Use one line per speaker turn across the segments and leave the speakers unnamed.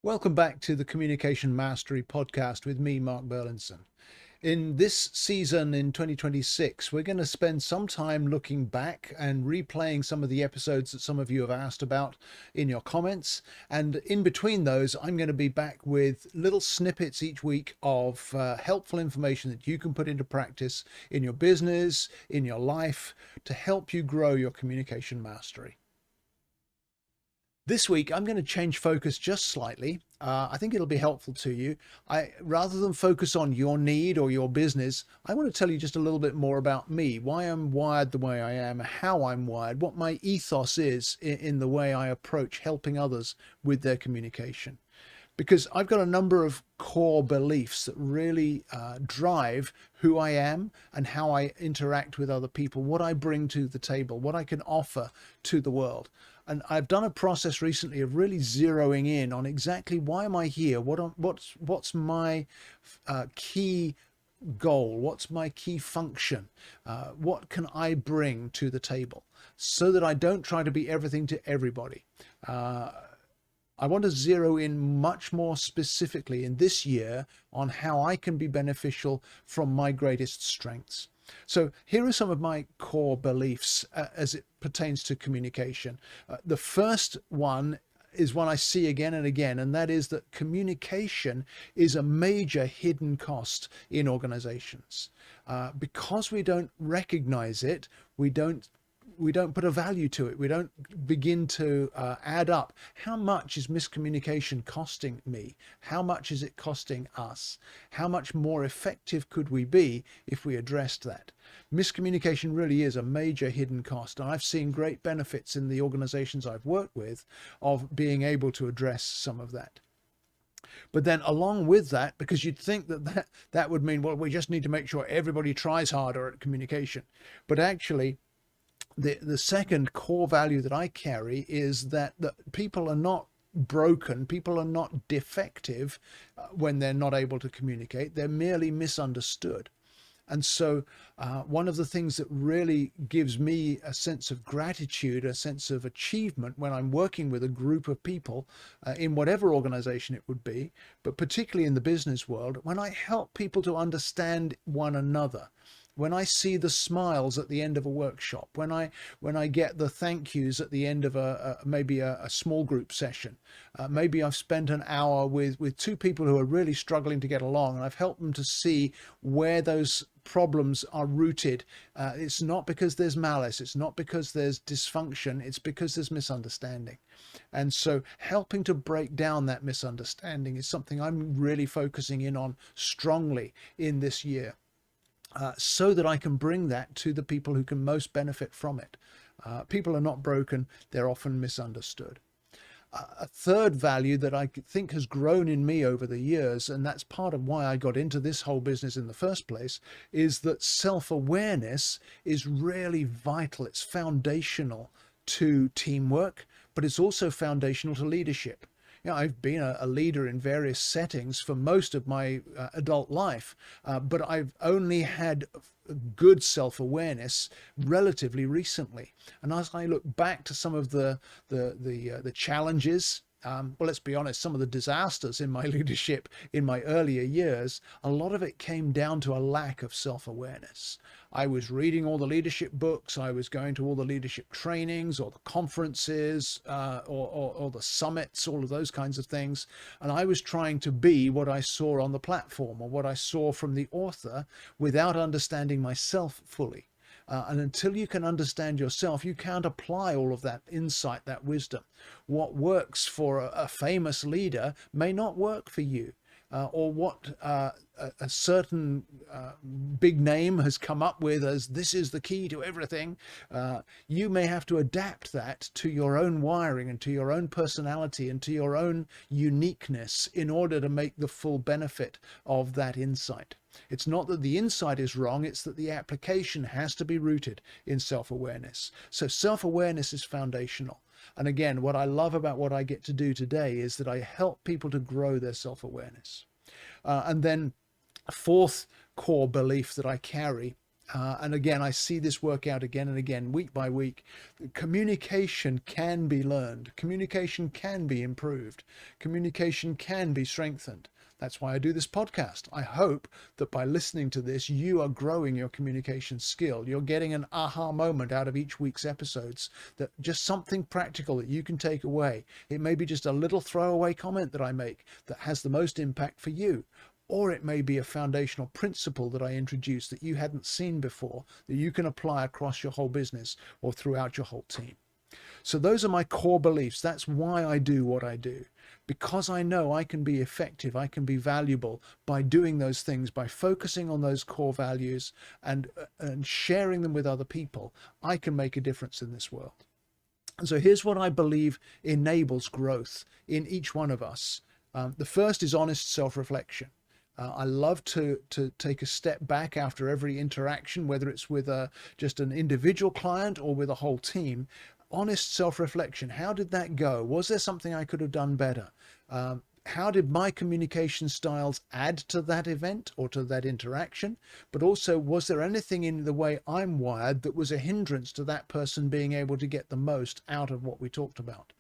Welcome back to the Communication Mastery podcast with me, Mark Burlinson. In this season in 2026, we're going to spend some time looking back and replaying some of the episodes that some of you have asked about in your comments. And in between those, I'm going to be back with little snippets each week of helpful information that you can put into practice in your business, in your life, to help you grow your communication mastery. This week, I'm going to change focus just slightly. I think it'll be helpful to you. Rather than focus on your need or your business, I want to tell you just a little bit more about me, why I'm wired the way I am, how I'm wired, what my ethos is in the way I approach helping others with their communication. Because I've got a number of core beliefs that really drive who I am and how I interact with other people, what I bring to the table, what I can offer to the world. And I've done a process recently of really zeroing in on exactly why am I here? What's my key goal? What's my key function? What can I bring to the table so that I don't try to be everything to everybody? I want to zero in much more specifically in this year on how I can be beneficial from my greatest strengths. So here are some of my core beliefs as it pertains to communication. The first one is one I see again and again, and that is that communication is a major hidden cost in organizations. Because we don't recognize it, we don't put a value to it. We don't begin to add up how much is miscommunication costing me? How much is it costing us? How much more effective could we be if we addressed that? Miscommunication really is a major hidden cost. And I've seen great benefits in the organizations I've worked with of being able to address some of that. But then along with that, because you'd think that would mean, well, we just need to make sure everybody tries harder at communication. But actually, the second core value that I carry is that people are not broken, people are not defective when they're not able to communicate, they're merely misunderstood. And so one of the things that really gives me a sense of gratitude, a sense of achievement when I'm working with a group of people in whatever organization it would be, but particularly in the business world, when I help people to understand one another, when I see the smiles at the end of a workshop, when I get the thank yous at the end of maybe a small group session, maybe I've spent an hour with two people who are really struggling to get along, and I've helped them to see where those problems are rooted. It's not because there's malice, it's not because there's dysfunction, it's because there's misunderstanding. And so helping to break down that misunderstanding is something I'm really focusing in on strongly in this year. So that I can bring that to the people who can most benefit from it. People are not broken, they're often misunderstood. A third value that I think has grown in me over the years, and that's part of why I got into this whole business in the first place, is that self-awareness is really vital. It's foundational to teamwork, but it's also foundational to leadership. I've been a leader in various settings for most of my adult life, but I've only had good self-awareness relatively recently. And as I look back to some of the challenges, well, let's be honest, some of the disasters in my leadership in my earlier years, a lot of it came down to a lack of self-awareness. I was reading all the leadership books, I was going to all the leadership trainings or the conferences or the summits, all of those kinds of things. And I was trying to be what I saw on the platform or what I saw from the author without understanding myself fully. And until you can understand yourself, you can't apply all of that insight, that wisdom. What works for a famous leader may not work for you. Or what a certain big name has come up with as this is the key to everything, you may have to adapt that to your own wiring and to your own personality and to your own uniqueness in order to make the full benefit of that insight. It's not that the insight is wrong, it's that the application has to be rooted in self-awareness. So self-awareness is foundational. And again, what I love about what I get to do today is that I help people to grow their self-awareness. And then a fourth core belief that I carry And again, I see this work out again and again, week by week. Communication can be learned. Communication can be improved. Communication can be strengthened. That's why I do this podcast. I hope that by listening to this, you are growing your communication skill. You're getting an aha moment out of each week's episodes, that just something practical that you can take away. It may be just a little throwaway comment that I make that has the most impact for you. Or it may be a foundational principle that I introduced that you hadn't seen before, that you can apply across your whole business or throughout your whole team. So those are my core beliefs. That's why I do what I do. Because I know I can be effective, I can be valuable by doing those things, by focusing on those core values and sharing them with other people, I can make a difference in this world. And so here's what I believe enables growth in each one of us. The first is honest self-reflection. I love to take a step back after every interaction, whether it's with just an individual client or with a whole team. Honest self-reflection. How did that go? Was there something I could have done better? How did my communication styles add to that event or to that interaction? But also, was there anything in the way I'm wired that was a hindrance to that person being able to get the most out of what we talked about?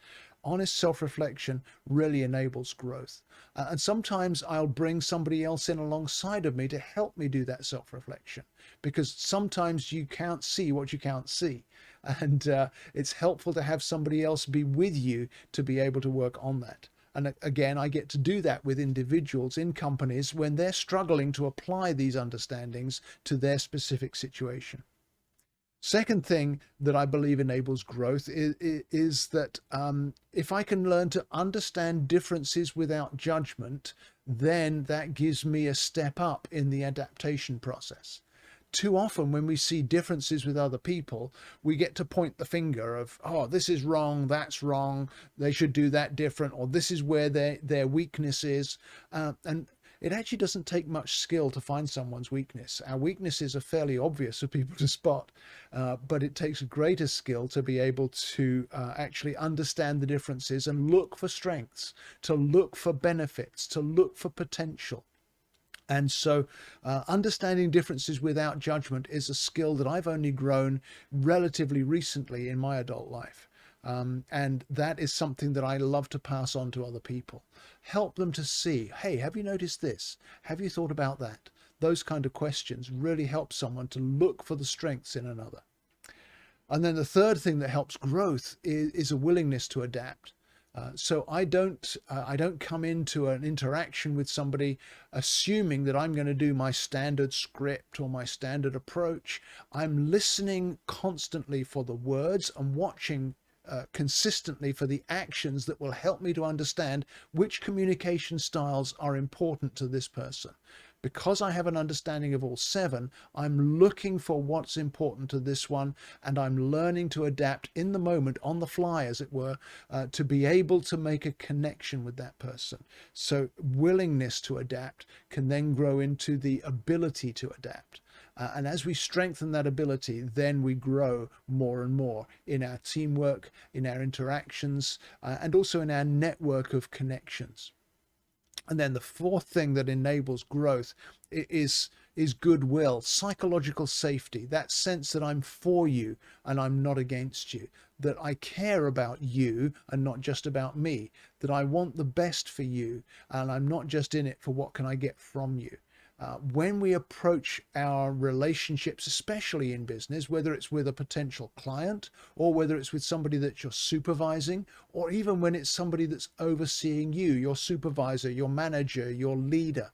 Honest self-reflection really enables growth. And sometimes I'll bring somebody else in alongside of me to help me do that self-reflection, because sometimes you can't see what you can't see. And it's helpful to have somebody else be with you to be able to work on that. And again, I get to do that with individuals in companies when they're struggling to apply these understandings to their specific situation. Second thing that I believe enables growth is that if I can learn to understand differences without judgment, then that gives me a step up in the adaptation process. Too often when we see differences with other people, we get to point the finger of, oh, this is wrong, that's wrong, they should do that different, or this is where their weakness is. And it actually doesn't take much skill to find someone's weakness. Our weaknesses are fairly obvious for people to spot, but it takes greater skill to be able to actually understand the differences and look for strengths, to look for benefits, to look for potential. And so understanding differences without judgment is a skill that I've only grown relatively recently in my adult life. And that is something that I love to pass on to other people. Help them to see, hey, have you noticed this? Have you thought about that? Those kind of questions really help someone to look for the strengths in another. And then the third thing that helps growth is a willingness to adapt. So I don't come into an interaction with somebody assuming that I'm going to do my standard script or my standard approach. I'm listening constantly for the words and watching consistently for the actions that will help me to understand which communication styles are important to this person. Because I have an understanding of all seven, I'm looking for what's important to this one, and I'm learning to adapt in the moment, on the fly, as it were, to be able to make a connection with that person. So willingness to adapt can then grow into the ability to adapt. And as we strengthen that ability, then we grow more and more in our teamwork, in our interactions, and also in our network of connections. And then the fourth thing that enables growth is goodwill, psychological safety, that sense that I'm for you and I'm not against you, that I care about you and not just about me, that I want the best for you and I'm not just in it for what can I get from you. When we approach our relationships, especially in business, whether it's with a potential client or whether it's with somebody that you're supervising, or even when it's somebody that's overseeing you, your supervisor, your manager, your leader,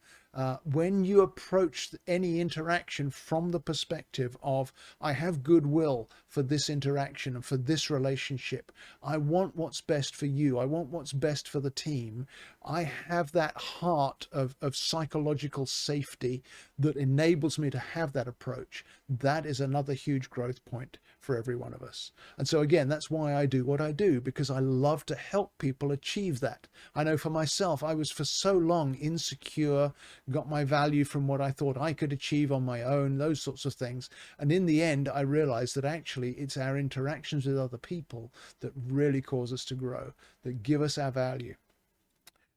when you approach any interaction from the perspective of, I have goodwill for this interaction and for this relationship, I want what's best for you, I want what's best for the team, I have that heart of psychological safety that enables me to have that approach. That is another huge growth point for every one of us. And so again, that's why I do what I do, because I love to help people achieve that. I know for myself, I was for so long insecure, got my value from what I thought I could achieve on my own, those sorts of things. And in the end, I realized that actually it's our interactions with other people that really cause us to grow, that give us our value.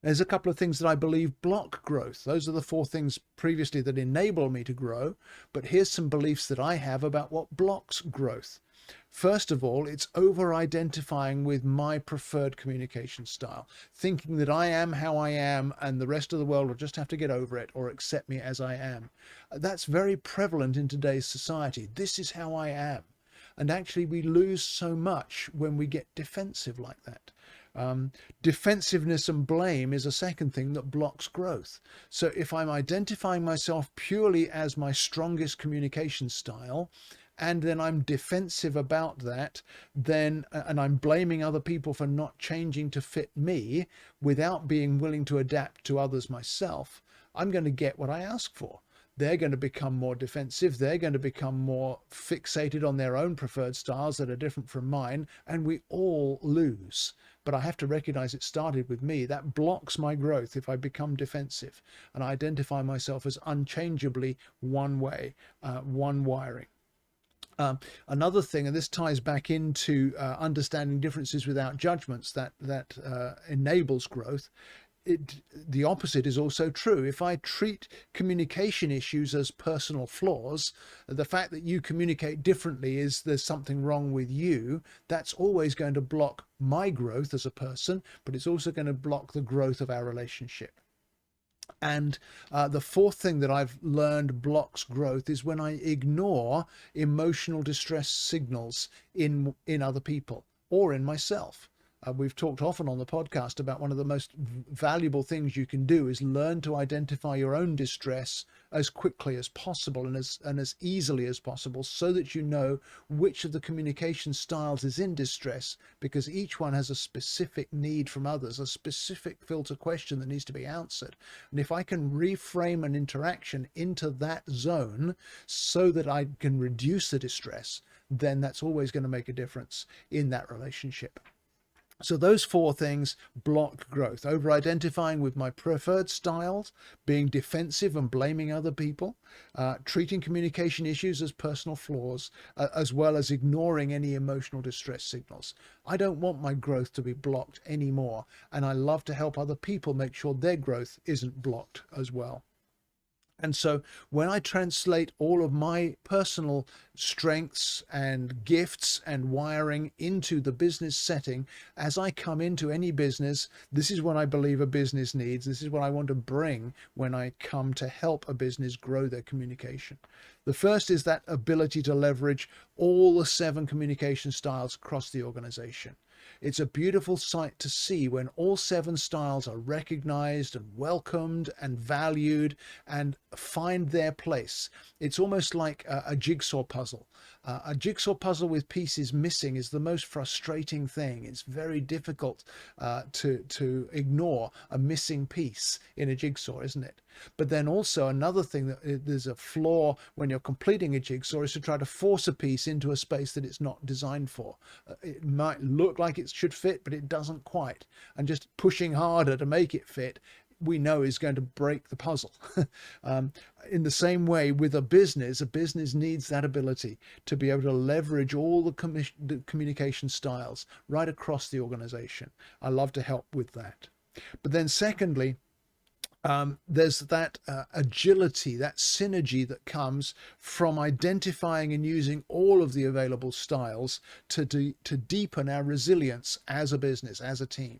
There's a couple of things that I believe block growth. Those are the four things previously that enable me to grow. But here's some beliefs that I have about what blocks growth. First of all, it's over identifying with my preferred communication style, thinking that I am how I am and the rest of the world will just have to get over it or accept me as I am. That's very prevalent in today's society. This is how I am. And actually, we lose so much when we get defensive like that. Defensiveness and blame is a second thing that blocks growth. So if I'm identifying myself purely as my strongest communication style, and then I'm defensive about that, then, and I'm blaming other people for not changing to fit me without being willing to adapt to others myself, I'm going to get what I ask for. They're going to become more defensive. They're going to become more fixated on their own preferred styles that are different from mine, and we all lose. But I have to recognize it started with me. That blocks my growth if I become defensive and I identify myself as unchangeably one way, one wiring. Another thing, and this ties back into understanding differences without judgments, that enables growth. The opposite is also true. If I treat communication issues as personal flaws, the fact that you communicate differently is there's something wrong with you, that's always going to block my growth as a person, but it's also going to block the growth of our relationship. And the fourth thing that I've learned blocks growth is when I ignore emotional distress signals in other people or in myself. We've talked often on the podcast about one of the most valuable things you can do is learn to identify your own distress as quickly as possible and as easily as possible, so that you know which of the communication styles is in distress, because each one has a specific need from others, a specific filter question that needs to be answered. And if I can reframe an interaction into that zone so that I can reduce the distress, then that's always going to make a difference in that relationship. So those four things block growth: over identifying with my preferred styles, being defensive and blaming other people, treating communication issues as personal flaws, as well as ignoring any emotional distress signals. I don't want my growth to be blocked anymore, and I love to help other people make sure their growth isn't blocked as well. And so when I translate all of my personal strengths and gifts and wiring into the business setting, as I come into any business, this is what I believe a business needs. This is what I want to bring when I come to help a business grow their communication. The first is that ability to leverage all the 7 communication styles across the organization. It's a beautiful sight to see when all 7 styles are recognized and welcomed and valued and find their place. It's almost like a jigsaw puzzle. A jigsaw puzzle with pieces missing is the most frustrating thing. It's very difficult to ignore a missing piece in a jigsaw, isn't it? But then also another thing that there's a flaw when you're completing a jigsaw is to try to force a piece into a space that it's not designed for. It might look like it should fit, but it doesn't quite. And just pushing harder to make it fit, we know is going to break the puzzle. In the same way with a business needs that ability to be able to leverage all the communication styles right across the organization. I love to help with that. But then secondly, there's that agility, that synergy that comes from identifying and using all of the available styles to deepen our resilience as a business, as a team.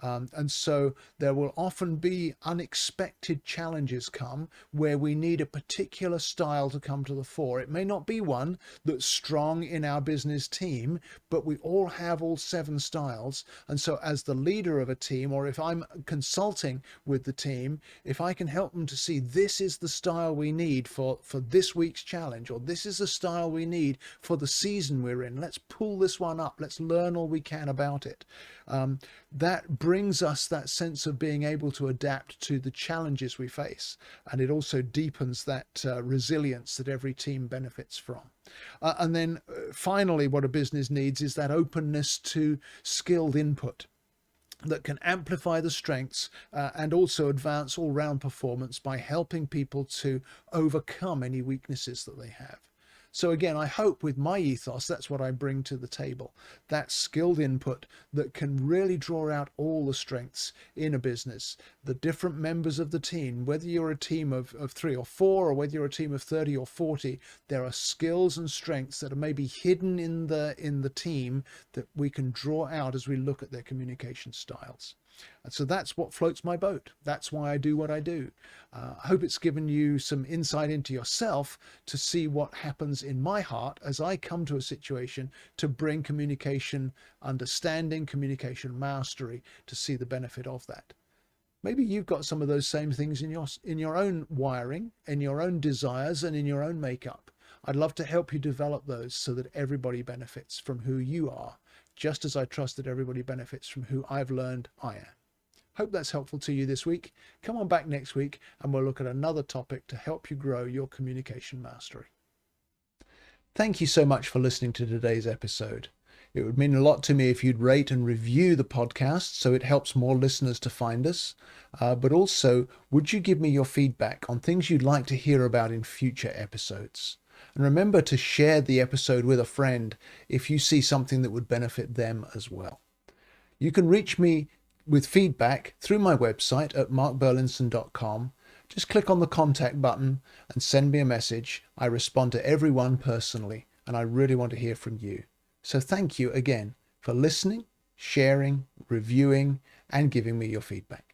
And so there will often be unexpected challenges come where we need a particular style to come to the fore. It may not be one that's strong in our business team, but we all have all 7 styles. And so as the leader of a team, or if I'm consulting with the team, if I can help them to see this is the style we need for this week's challenge, or this is the style we need for the season we're in, let's pull this one up. Let's learn all we can about it. That brings us that sense of being able to adapt to the challenges we face. And it also deepens that resilience that every team benefits from. And then finally, what a business needs is that openness to skilled input that can amplify the strengths and also advance all-round performance by helping people to overcome any weaknesses that they have. So again, I hope with my ethos, that's what I bring to the table. That skilled input that can really draw out all the strengths in a business, the different members of the team, whether you're a team of 3 or 4, or whether you're a team of 30 or 40, there are skills and strengths that are maybe hidden in the team that we can draw out as we look at their communication styles. And so that's what floats my boat. That's why I do what I do. I hope it's given you some insight into yourself to see what happens in my heart as I come to a situation to bring communication understanding, communication mastery, to see the benefit of that. Maybe you've got some of those same things in your own wiring, in your own desires, and in your own makeup. I'd love to help you develop those so that everybody benefits from who you are, just as I trust that everybody benefits from who I've learned I am. Hope that's helpful to you this week. Come on back next week and we'll look at another topic to help you grow your communication mastery. Thank you so much for listening to today's episode. It would mean a lot to me if you'd rate and review the podcast so it helps more listeners to find us. But also, would you give me your feedback on things you'd like to hear about in future episodes? And remember to share the episode with a friend if you see something that would benefit them as well. You can reach me with feedback through my website at markburlinson.com. Just click on the contact button and send me a message. I respond to everyone personally, and I really want to hear from you. So thank you again for listening, sharing, reviewing, and giving me your feedback.